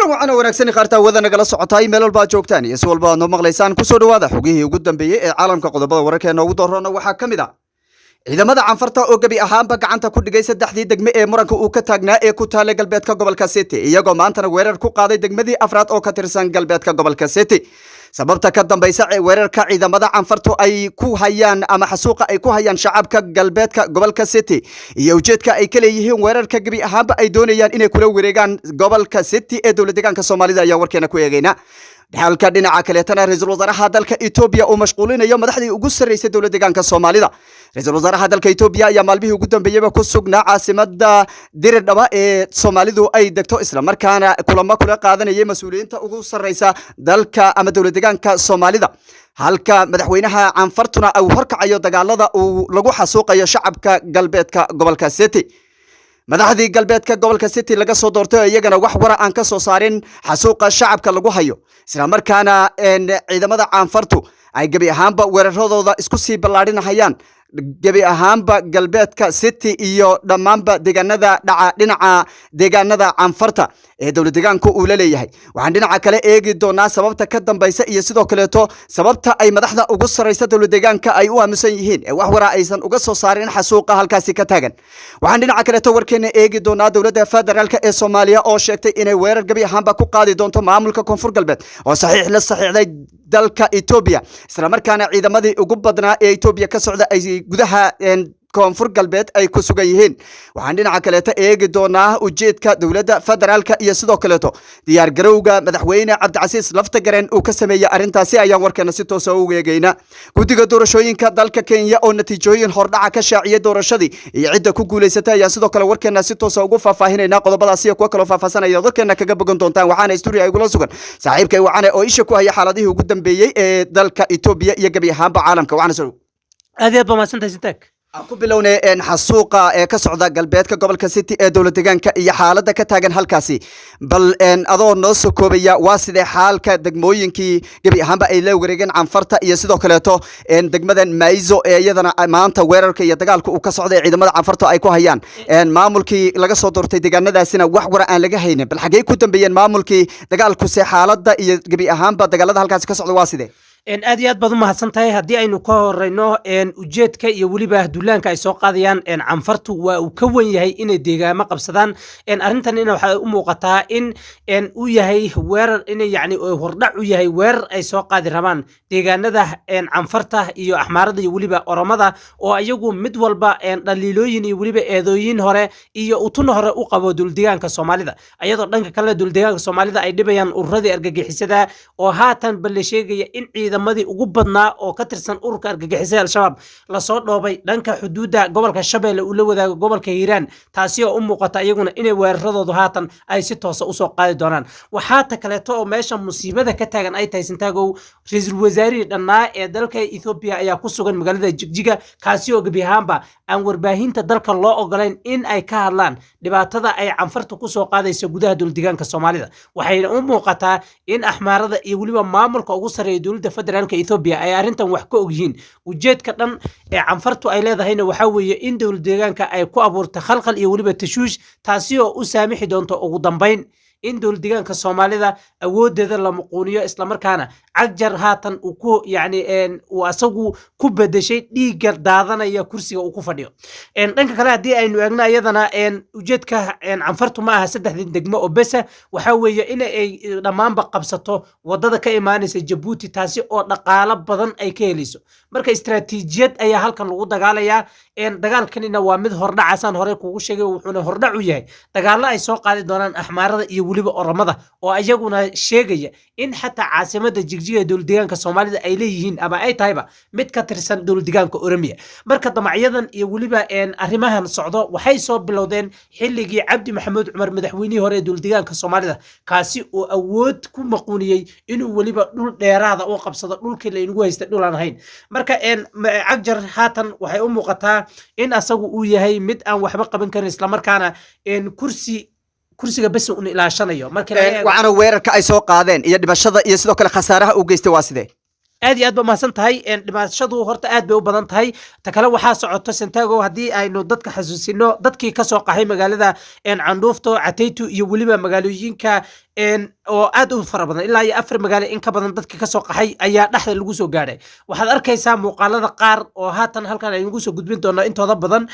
kulan waxaan wanaagsan qaarta wada nagala socotay meel walba joogtaan iyo si walba aad noo maqlaysaan ku soo dhawaada xogihii ugu dambeeyay ee caalamka qodobada wararkeena ugu doorona waxaa kamid ah ciidamada canfarta oo gabi ahaanba gacanta ku dhigay saddexdii degme ee muranka uu ka taagnaa ee ku taale galbeedka gobolka City iyagoo maantana weerar ku qaaday degmadii afraad oo ka tirsan galbeedka gobolka City sababta ka dambaysa weerarka ciidamada canfartu ay ku hayaan ama xasuuqa ay ku hayaan shacabka galbeedka gobolka City iyo ujeedka ay ka leeyihiin weerarka gabi ahaanba ay doonayaan inay kula wareegaan gobolka City ee dowladda deegaanka Soomaalida ayaa warkeena ku eegayna halka dhinaca kale tan ra'iisul wasaaraha dalka Itoobiya oo mashquulinayo madaxdii ugu sareysay dowladda deegaanka Soomaalida ra'iisul wasaaraha dalka Itoobiya ayaa maalmihii ugu dambeeyay ku sugnaa caasimada Diridhaba ee Soomaalidu ay degto isla markaana kulamo kula qaadanayay mas'uuliyiinta ugu sareysa dalka ama dowladda deegaanka Soomaalida halka madaxweynaha canfartuna uu horkacayo dagaalada uu lagu xasuuqayo shacabka galbeedka gobolka City madaxdii galbeedka gobolka City laga soo doortay iyagana wax wara aan ka soo saarin xasuuqa shacabka lagu hayo isla markaana ciidamada canfartu ay gabi ahaanba weeraradooda isku sii ballaarinayaan gabi ahaanba galbeedka City iyo dhamaanba deegaanada dhaca dhinaca deegaanada canfarta ee dowladda deegaanku uu la leeyahay waxaan dhinaca kale eegi doonaa sababta ka dambaysa iyo sidoo kale sababta ay madaxda ugu sareysa dowladda deegaanka ay u aamusan yihiin ee wax wara aysan uga soo saarin xasuuqa halkaasi ka taagan waxaan dhinaca kale warkeena eegi doonaa dowladda federaalka ee Soomaaliya oo sheegtay inay weerar gabi ahaanba ku qaadi doonto maamulka koonfur galbeed oo saxiixday dalka Itoobiya isla markaana ciidamadii ugu badnaa ee Itoobiya ka socda ay gudaha koonfur galbeed ay ku sugan yihiin waxaan dhinaca kale eegi doonaa ujeedka dowladda federaalka iyo sidoo kale diyaar garowga madaxweyne Cabdicasiis Laftagareen uu ka sameeyay arintaasi ayaan warkeena si toos ah u eegayna guddiga doorashooyinka dalka Kenya oo natiijooyin hordhaca ka shaaciyay doorashadii iyo cidda ku guuleysatay ayaan sidoo kale warkeena si toos ah ugu faahfaahinayna qodobadaasi iyo kuwa kale faahfaahinaya dadkeena kaga bogan doontaan waxaana studio ay gula sugan saaxiibkay waxaana oo isha ku haya xaaladihii ugu dambeeyay ee dalka Itoobiya iyo gabi ahaanba caalamka waxaana soo aad ba maasantahay sintaag ku bilownay xasuuqa ee ka socda galbeedka gobolka City ee dowladda deegaanka iyo xaaladda ka taagan halkaasi bal adoo noo soo koobaya waa sidee xaalka degmooyinkii gabi ahaanba ay la wareegeen canfarta iyo sidoo kale degmadan Maizo ee iyadana maanta weerarka iyo dagaalka uu ka socday ciidamada canfarta ay ku hayaan maamulkii laga soo doortay deegaanadaasina wax wara aan laga haynin bal xagee ku dambeeyeen maamulkii dagaalku see xaaladda iyo gabi ahaanba dagaalada halkaasi ka socda waa sidee aad iyo aad baad u mahadsantahay haddii aynu ka horeyno ujeedka iyo weliba duulaanka ay soo qaadayaan canfartu waa uu ka wan yahay inay deegaamo qabsadaan arrintan waxay u muuqataa in uu yahay weerar inay yacni hordhac u yahay weerar ay soo qaadi rabaan deegaanada canfarta iyo axmaarada iyo weliba oromada oo iyagu mid walba dhaliilooyin iyo weliba eedooyin hore iyo utun hore u qabo dowladdeegaanka Soomaalida iyadoo dhanka kale dowladdeegaanka Soomaalida ay dhibayaan ururadii argagixisada oo haatan bal la sheegaya in ciidamadii ugu badnaa oo ka tirsan ururka argagixisada al-shabaab la soo dhoobay dhanka xuduudda gobolka Shabeelle uu la wadaago gobolka Hiiraan taasi oo u muuqata iyaguna inay weeraradoodu haatan ay si toos ah u soo qaadi doonaan waxaa ta kaleeto oo meesha musiibada ka taagan ay tahay sintaagow ra'iisul wasaarihii dhannaa ee dalka Itoobiya ayaa ku sugan magaalada Jigjiga kaasi oo gabi ahaanba aan warbaahinta dalka loo ogolayn in ay ka hadlaan dhibaatada ay canfartu ku soo qaadayso gudaha dowladdeegaanka Soomaalida waxayna u muuqataa in axmaarada iyo weliba maamulka ugu sareeya dowladda federaalka Itoobiya ay arintan wax ka ogyihiin ujeedka dhan ee canfartu ay leedahayna waxa weeye in dowladda deegaanka ay ku abuurto khalkhal iyo weliba tashuush taasi oo u saamixi doonto ugu dambeyn in dowladda deegaanka Soomaalida awoodeeda la muquuniyo isla markaana cagjar haatan uu ku yacni uu asagu ku bedeshay dhiigga daadanaya kursiga uu ku fadhiyo dhanka kale haddii aynu eegno iyadana ujeedka canfartu ma aha saddexdii degmo oo besa waxa weeye in ay dhammaanba qabsato wadada ka imaanaysa Djibouti taasi oo dhaqaale badan ay ka helayso marka istiraatiijiyad ayaa halkan lagu dagaalayaa dagaalkanina waa mid hordhacaysan hore kugu sheegay wuxuuna hordhac u yahay dagaalo ay soo qaadi doonaan axmaarada iyo weliba oromada oo iyaguna sheegaya in xataa caasimada Jigjiga dowladda deegaanka Soomaalida ay leeyihiin ama ay tahayba mid ka tirsan dowladda deegaanka Oromiya marka damacyadan iyo weliba arrimahan socdo waxay soo bilowdeen xilligii Cabdi Maxamuud Cumar madaxweynihii hore ee dowladda deegaanka Soomaalida kaasi oo awood ku maquuniyay inuu weliba dhul dheeraada u qabsado dhulkii la inagu haystay dhul aan ahayn marka cagjar haatan waxay u muuqataa in asagu uu yahay mid aan waxba qaban karin isla markaana kursiga bas uu ilaashanayo marka waxaana weerarka ay soo qaadeen iyo dhibashada iyo sidoo kale khasaaraha uu geystay waa sidee aad iyo aad ba mahadsan tahay dhimaashadu horta aad bay u badan tahay ta kale waxaa socoto Santiago haddii aynu dadka xasuusino dadkii ka soo qaxay magaalada Candhuufto Cataytu iyo weliba magaalooyinka oo aad u fara badan ilaa iyo 4 magaalo in ka badan dadka ka soo qaxay ayaa dhaxda lagu soo gaaray waxaad arkaysaa muuqaalada qaar oo haatan halkan ay ugu soo gudbin doonaa intooda badan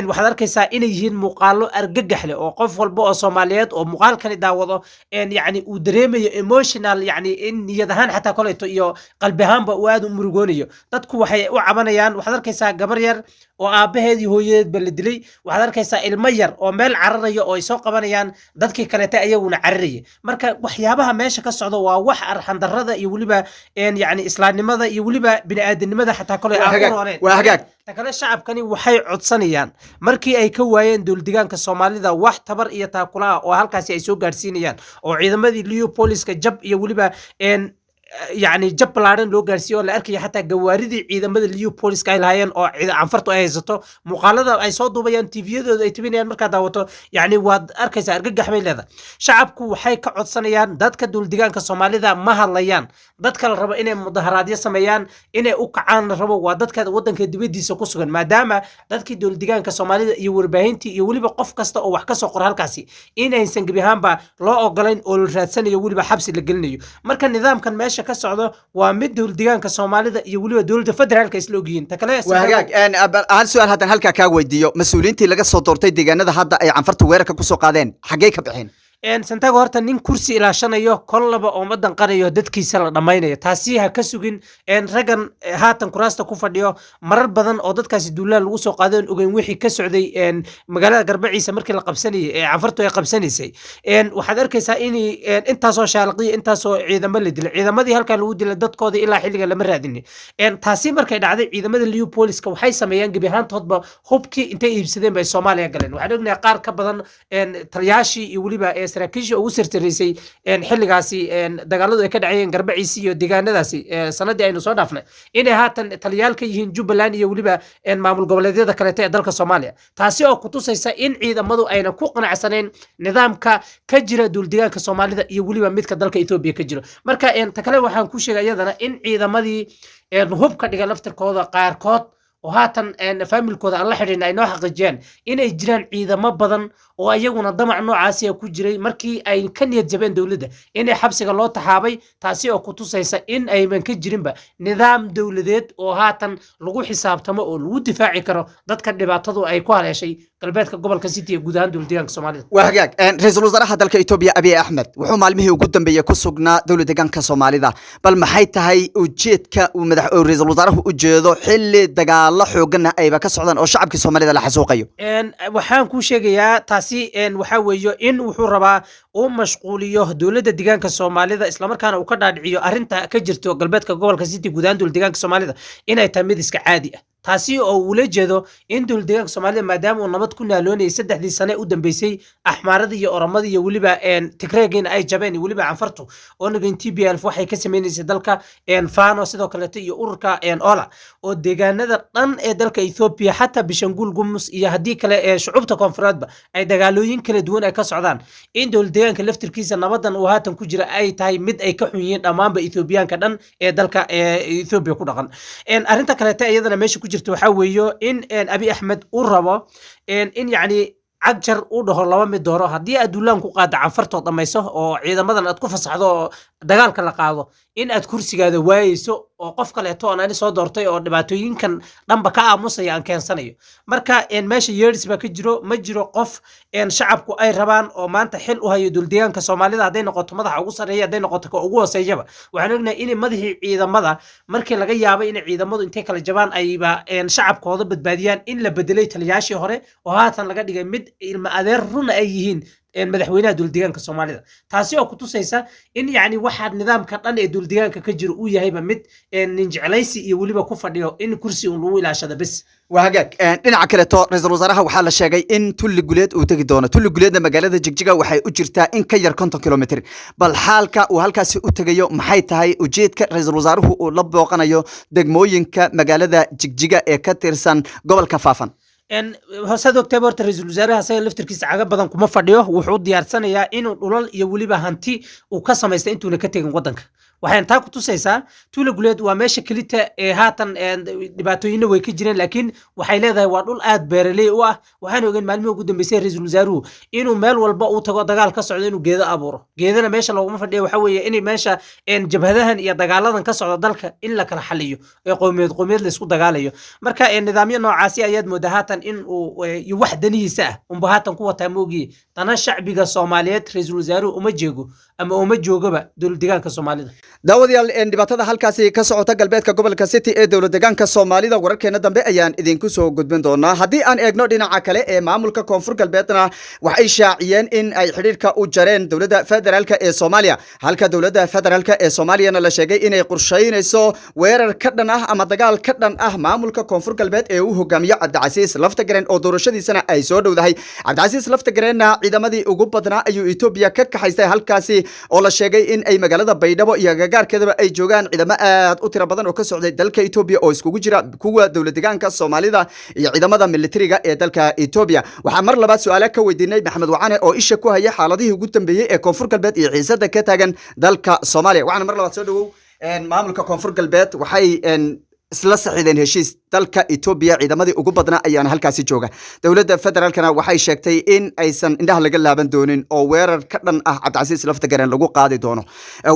waxaad arkaysaa inay yihiin muuqaalo argagax leh oo qof walba oo Soomaaliyeed oo muuqaalkani daawado yani uu dareemayo emotional yani in niyad ahaan xataa koleeto iyo qalbi ahaanba uu aad u murugoonayo dadku waxay u cabanayaan waxaad arkaysaa gabar yar oo aabaheedii hooyadeed ba la dilay waxaad arkaysaa ilmo yar oo meel cararayo oo ay soo qabanayaan dadkii kaleeta ayaguna cararayay marka waxyaabaha meesha ka socdo waa wax arxan darrada iyo waliba yani islaamnimada iyo waliba bini'aadanimada xataa kale waa hagaag takale shacabkani waxay codsanayaan markii ay ka waayeen dowladdeegaanka Soomaalida wax tabar iyo taakula oo halkaasi ay soo gaarsiinayaan oo ciidamadii Leopoldska jab iyo waliba يعني جب بلارن لو غارسيو لا arkay xataa gawaaridii ciidamada Leopoldska ay lahaayeen oo anfartu ay haysato muuqaalada ay soo duubayaan TV-yadooda ay tibinayaan marka daawato yani waad arkaysaa argagax bay leedahay shacabku waxay ka codsanayaan dadka dowladdeegaanka Soomaalida ma hadlayaan dadka la rabo inay mudaharaadyo sameeyaan inay u kacaan rabo waa dadka wadanka dibadiisa ku sugan maadaama dadkii dowladdeegaanka Soomaalida iyo warbaahintii iyo waliba qof kasta oo wax ka soo qor halkaasi inaysan gabihaanba loo ogolayn oo la raadsanayo waliba xabsi la gelinayo marka nidaamkan meesha ka socdo waa mid dowladdeegaanka Soomaalida iyo waliba dowladda federaalka isla ogyihiin takale hagaag aan su'aal hadan halka ka weydiiyo mas'uuliyiintii laga soo doortay deegaanada hadda ay canfarta weerarka ku soo qaadeen xagee ka bixin santago horta nin kursi ilaashanayo kollaba oo madan qarayo dadkiisa la dhamaynayo taasi ha ka sugin ragan haatan kuraasta ku fadhiyo marar badan oo dadkaasi duulaan lagu soo qaadeen ogeyn wixii ka socday magaalada Garbaciisa markii la qabsanayay canfartu ay qabsanaysay waxaad arkaysaa in intaas oo shaalqiyo intaas oo ciidamo la dilay ciidamadii halka lagu dilay dadkoodii ilaa xilliga lama raadinin taasi markay dhacday ciidamada Leopoldska waxay sameeyeen gabi ahaantoodba hubkii intay iibsadeen bay Soomaaliya galeen waxaan ognahay qaar ka badan taliyaashi iyo waliba saraakiisha ugu sirtirisay xilligaasi dagaaladu ay ka dhacayeen Garbaciisa iyo deegaanadaasi sanadii aynu soo dhaafnay inay haatan taliyaalka yihiin Jubbaland iyo waliba maamul goboleedyada kale ee dalka Soomaaliya taasi oo ku tusaysa in ciidamadu ayna ku qanacsaneen nidaamka ka jira dowladdeegaanka Soomaalida iyo waliba midka dalka Itoobiya ka jiro marka takale waxaan ku sheegay iyadana in ciidamadii hubka dhiga laftirkooda qaarkood oo haatan familkooda aan la xiriirnay ay noo xaqiijiyeen inay jiraan ciidamo badan oo ayaguna damac noocaas ah ku jiray markii ay ka niyad jabeen dawladda inay xabsiga loo taxaabay taasi oo ku tusaysa in ayman ka jirinba nidaam dawladeed oo haatan lagu xisaabtamo oo lagu difaaci karo dadka dhibaatadu ay ku haleeshay galbeedka gobolka City ee guud ahaan dowladdeegaanka Soomaalida waa hagaag ra'iisul wasaaraha dalka Itoobiya Abiy Ahmed wuxuu maalmihii ugu dambeeyay ku sugnaa dowladdeegaanka Soomaalida bal maxay tahay ujeedka uu ra'iisul wasaaruhu u jeedo xilli dagaal xoogana ayba ka socdaan oo shacabka Soomaalida la xasuuqayo waxaan ku sheegayaa taasi waxa weeyo in wuxuu rabaa uu mashquuliyo dowladda deegaanka Soomaalida isla markaana uu ka dhaadhiciyo arinta ka jirto galbeedka gobolka City guud ahaan dowladdeegaanka Soomaalida inay tahay mid iska caadi ah taasi oo uu la jeedo in dowladdeegaanka Soomaalida maadaama uu nabad ku naaloonay 3 sano u dambeysay axmaarada iyo oramada iyo waliba Tigreegina ay jabeen waliba canfartu oo nagin TPLF waxay ka sameeyeen dalka Faano sidoo kale iyo ururka Ola oo deegaanada dhan ee dalka Ethiopia hatta Bishangul Gumus iyo hadii kale shucubta koonfureedba ay dagaalooyin kala duwan ay ka socdaan in dowladdeegaanka laftirkiisa nabadan uu haatan ku jira ay tahay mid ay ka xun yihiin dhamaanba Ethiopiaanka dhan ee dalka Ethiopia ku dhaqan arinta kale iyadana meesha ku jirto waxa weeyo in Abiy Ahmed uu rabo in yani عجر ودهو لaba mid dooro hadii aad duulaan ku qaado canfartood dhamayso oo ciidamadan aad ku fasaxdo dagaalka la qaado in aad kursigaada waayeyso oo qof kale toona soo doortay oo dhibaatooyinkan dhanba ka aamusaya aan keensanayo marka meesha yeedis ba ka jiro ma jiro qof shacabku ay rabaan oo maanta xil u hayo dowladdeegaanka Soomaalida haday noqoto madaxa ugu sareeya haday noqoto ka ugu hooseeyaba waxaan ognahay in madaxii ciidamada markii laga yaabay in ciidamadu intay kala jabaan ayba shacabkooda badbaadiyaan in la bedelay taliyaashii hore oo haatan laga dhigay mid ilma adeer run ay yihiin madaxweynaha dowladdeegaanka Soomaalida taasi oo ku tusaysa in yani waxa nidaamka dhan ee dowladdeegaanka ka jiro uu yahay mid nin jeclaysi iyo waliba ku fadhiyo in kursi uu lagu ilaashado bas waa hagaag dhinaca kale to ra'iisul wasaaraha waxa la sheegay in tulli guleed uu tagi doono tulli guleedna magaalada Jigjiga waxay u jirtaa in ka yar 50 kilomitir bal xaalka uu halkaas u tagayo maxay tahay ujeedka ra'iisul wasaaruhu uu la booqanayo degmooyinka magaalada Jigjiga ee ka tirsan gobolka Faafan هسه أكتوبر رئيس الوزراء هسه لفتركيس عقب بدن كم فرديه وحود ديارسنا يا إنه دولار يولي بهانتي وكسم يستأنتوا لكتير قدنك waxaan taa ku tusaysaa tuulo guleed waa meesha kelita ee haatan dhibaatooyinna way ka jireen laakiin waxay leedahay waa dhul aad beeraley u ah waxaan ogeyn maalmihii ugu dambeysay ra-iisul wasaaruhu inuu meel walba uu tago dagaal ka socdo inuu geedo abuuro geedana meesha looguma fadhiya waxa weeye in meesha jabhadahan iyo dagaaladan ka socda dalka in la kala xaliyo ee qowmiyad la isku dagaalayo marka nidaamyo noocaasi ayaad moodaa haatan in uu wax danihiisa ah unba haatan ku wataa moogiye dana shacbiga Soomaaliyeed ra-iisul wasaaruhu uma jeego ama uma joogaba dowlad deegaanka Soomaalida daawadayaal dhibaatada halkaasi ka socota galbeedka gobolka City ee dowlad deegaanka Soomaalida wararkeena dambe ayaan idinku soo gudbin doonaa haddii aan eegno dhinaca kale ee maamulka koonfur galbeedna waxay shaaciyeen in ay xiriirka u jareen dowladda federaalka ee Soomaaliya halka dowladda federaalka ee Soomaaliyana la sheegay inay qorsheynayso weerar ka dhan ah ama dagaal ka dhan ah maamulka koonfur galbeed ee uu hogaamiyo Cabdicasiis Laftagareen oo doorashadiisana ay soo dhowdahay Cabdicasiis Laftagareenna ciidamadii ugu badnaa ayuu Itoobiya ka kaxaystay halkaasi oo la sheegay in ay magaalada Baydhabo iyo agagaarkeedaba ay joogaan ciidamo aad u tiro badan oo ka socday dalka Itoobiya oo iskugu jira kuwa dowlad deegaanka Soomaalida iyo ciidamada militariga ee dalka Itoobiya waxa mar labaad su'aalo ka weydiinay Maxamed Wacane oo isha ku haya xaaladihii ugu dambeeyay ee koonfur galbeed iyo xiisadda ka taagan dalka Soomaaliya waxaana mar labaad soo dhawow maamulka koonfur galbeed waxay isla saxiideen heshiis dalka Itoobiya ciidamadii ugu badnaa ayaana halkaasi jooga dowladda federaalkana waxay sheegtay in aysan indhaha laga laaban doonin oo weerar ka dhan ah Cabdicasiis Laftagareen lagu qaadi doono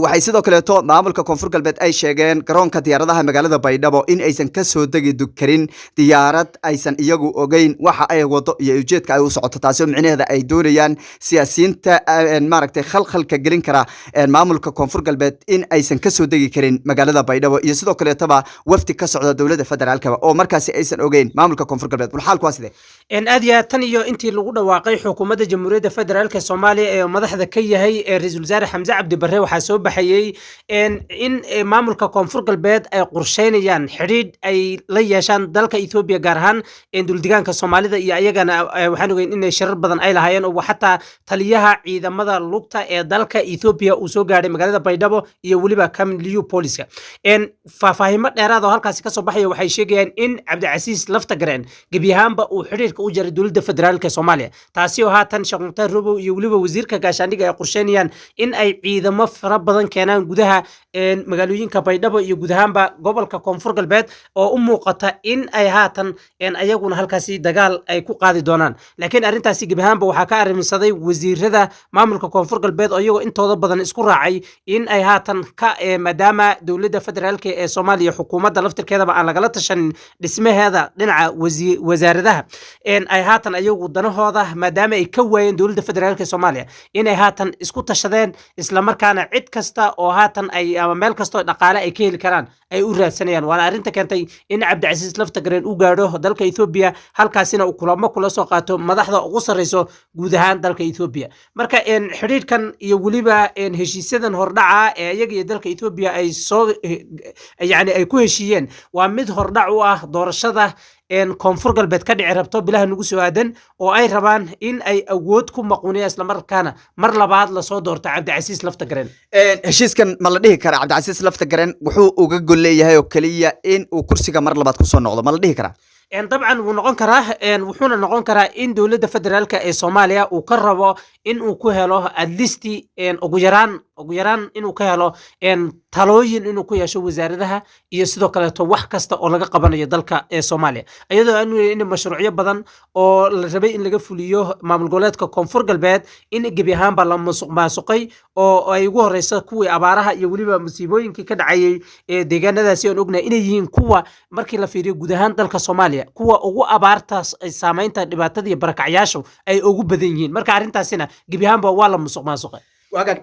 waxay sidoo kale maamulka koonfur galbeed ay sheegeen garoonka diyaaradaha magaalada Baydhabo in aysan ka soo degi karin diyaarad aysan iyagu ogeyn waxa ay wado iyo ujeedka ay u socoto taasoo micnaheeda ay doonayaan siyaasiyiinta maaragtay khalkhalka gelin kara maamulka koonfur galbeed in aysan ka soo degi karin magaalada Baydhabo iyo sidoo kale wafdi ka socda dowladda federaalka oo markaasi aysan ogeyn maamulka koonfur galbeed xaalku waa sidee aad iyo tan iyo intii lagu dhawaaqay xukuumadda jamhuuriyadda federaalka Soomaaliya ee madaxda ka yahay ra-iisul wasaare Xamse Cabdi Barre waxaa soo baxayay in maamulka koonfur galbeed ay qorsheynayaan xiriir ay la yeeshaan dalka Itoobiya gaar ahaan dowlad deegaanka Soomaalida iyo ayagana waxaan ogeyn in shirar badan ay lahaayeen oo xataa taliyaha ciidamada lugta ee dalka Itoobiya uu soo gaaray magaalada Baydhabo iyo waliba Kamiliyo Poliska faahfaahimo dheeraad oo halkaasi ka soo baxay waxay sheegayaan in Cabdicasiis Laftagareen gabi ahaanba uu xiriirka u jaray dowladda federaalka Soomaaliya taasi oo haatan Sheekh Muxtaar Robow iyo waliba wasiirka gaashaandhigga ay qorsheynayaan in ay ciidamo fara badan keenaan gudaha magaalooyinka Baydhabo iyo guud ahaanba gobolka koonfur galbeed oo u muuqata in ay haatan ayaguna halkaasi dagaal ay ku qaadi doonaan laakiin arintaasi gabi ahaanba waxaa ka arrimsaday wasiirada maamulka koonfur galbeed oo iyagoo intooda badan isku raacay in ay haatan ka maadaama dowladda federaalka ee Soomaaliya xukuumadda laftirkeedaba aan lagala tashanin dhismaheeda dhinaca wasaaradaha ay haatan ayagu danahooda maadaama ay ka waayeen dowladda federaalka Soomaaliya in ay haatan isku tashadeen isla markaana cid kasta oo haatan ay ama meel kasta oo dhaqaale ay ka heli karaan ay u raadsanayaan waana arinta keentay in Cabdicasiis Laftagareen uu gaadho dalka Itoobiya halkaasina uu kulamo kula soo qaato madaxda ugu sareyso guud ahaan dalka Itoobiya marka xiriirkan iyo waliba heshiisyadan hordhaca ee iyaga iyo dalka Itoobiya ay soo yani ay ku heshiiyeen waa mid hordhac u ah doorashada koonfur galbeed ka dhici rabto bilaha nagu soo aadan oo ay rabaan in ay awood ku maquuniyaan isla markaana mar labaad la soo doorto Cabdicasiis Laftagareen heshiiskan ma la dhihi karaa Cabdicasiis Laftagareen wuxuu uga gol leeyahay oo kaliya in uu kursiga mar labaad ku soo noqdo ma la dhihi karaa طبعا ونقول كراه وحنا نقول كراه إن دولة فدرالك الصومالية وكربوا إنه كهله الليستي إن أجيران إنه كهله إن talooyin inuu ku yeesho wasaaradaha iyo sidoo kale wax kasta oo laga qabanayo dalka Soomaaliya iyadoo in mashruucyo badan oo la rabay in laga fuliyo maamul goboleedka koonfur galbeed in gabi ahaanba la maasuqay oo ay ugu horeyso kuwii abaaraha iyo waliba musiibooyinkii ka dhacayay deegaanadaasi oo ognahay inay yihiin kuwa markii la fiiriyo guud ahaan dalka Soomaaliya kuwa ugu abaartaas ay saameynta dhibaatada iyo barakacyaashu ay ugu badan yihiin marka arintaasina gabi ahaanba waa la maasuqay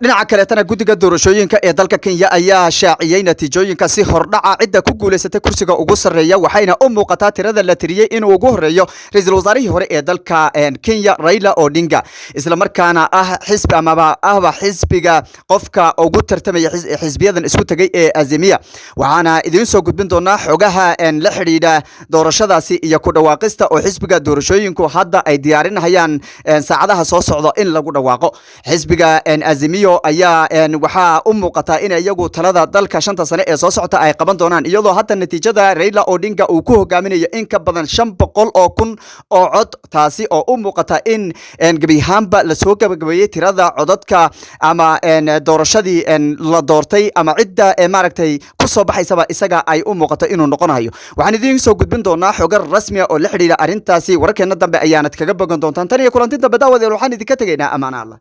dhinaca kaleetana guddiga doorashooyinka ee dalka Kenya ayaa shaaciyay natiijooyinka si hordhaca cidda ku guuleysatay kursiga ugu sarreeya waxayna u muuqataa tirada la tiriyay inuu ugu horeeyo ra'iisul wasaarihii hore ee dalka Kenya Raila Odinga isla markaana xisbi ama xisbiga qofka ugu tartamaya xisbiyadan isku tagay ee Azimia waxaana idin soo gudbin doonaa xogaha la xiriira doorashadaasi iyo ku dhawaaqista oo xisbiga doorashooyinku hadda ay diyaarinayaan saacadaha soo socda in lagu dhawaaqo xisbiga azimiyo ayaa waxaa u muuqataa in iyagu talada dalka 5 sano ee soo socota ay qaban doonaan iyadoo hadda natiijada Raila Odinga uu ku hogaaminayo in ka badan 500 oo kun oo cod taasi oo u muuqata in gabi ahaanba la soo gabagabeeyay tirada codadka ama doorashadii la doortay ama cidda maaragtay ku soo baxaysaba isaga ay u muuqato inuu noqonayo waxaan idin soo gudbin doonaa xogar rasmi ah oo la xiriira arintaasi wararkeena dambe ayaanad kaga bogan doontaan tan iyo kulanti dambe daawada waxaan idinka tegaynaa amaana Allah